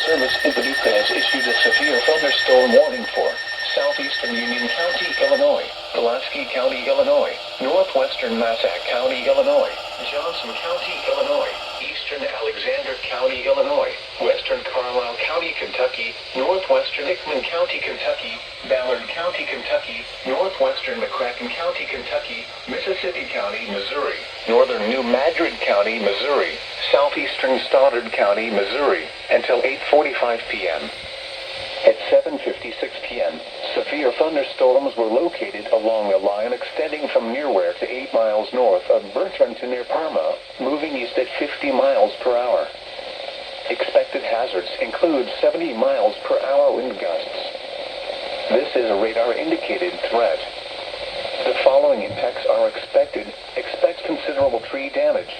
Service in Paducah has issued a severe thunderstorm warning for southeastern Union County, Illinois, Pulaski County, Illinois, northwestern Massac County, Illinois, Johnson County, Illinois, eastern Alexander County, Illinois, western Carlisle County, Kentucky, northwestern Hickman County, Kentucky, Ballard County, Kentucky, northwestern McCracken County, Kentucky, Mississippi County, Missouri, northern New Madrid County, Missouri, southeastern Stoddard County, Missouri, until 8:45 p.m. At 7:56 p.m., severe thunderstorms were located along a line extending from Nearware to 8 miles north of Bertrand to near Parma, moving east at 50 miles per hour. Expected hazards include 70 miles per hour wind gusts. This is a radar-indicated threat. The following impacts are expected. Expect considerable tree damage.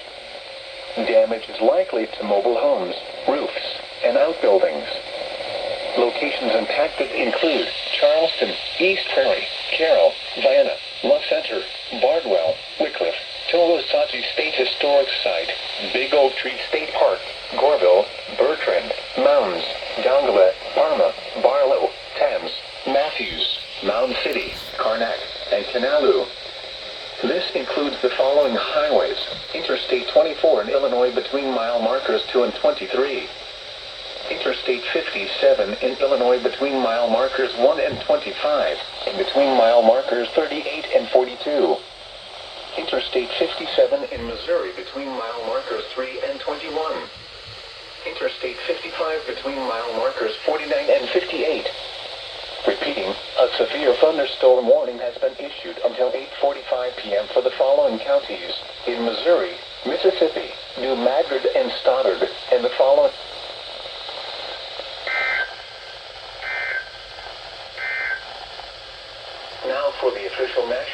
Damage is likely to mobile homes, roofs, and outbuildings. Locations impacted include Charleston, East Prairie, Carroll, Vienna, Love Center, Bardwell, Wycliffe, Tolosachi State Historic Site, Big Oak Tree State Park, Goreville, Bertrand, Mounds, Dongalet, Parma, Barlow, Thames, Matthews, Mound City, Karnak, and Kanalu. This includes the following highways: Interstate 24 in Illinois between mile markers 2 and 23. Interstate 57 in Illinois between mile markers 1 and 25, and between mile markers 38 and 42. Interstate 57 in Missouri between mile markers 3 and 21. Interstate 55 between mile markers 49 and 58. Repeating, a severe thunderstorm warning has been issued until 8:45 p.m. for the following counties in Missouri, Mississippi, New Madrid, and Stoddard, and the following. Now for the official national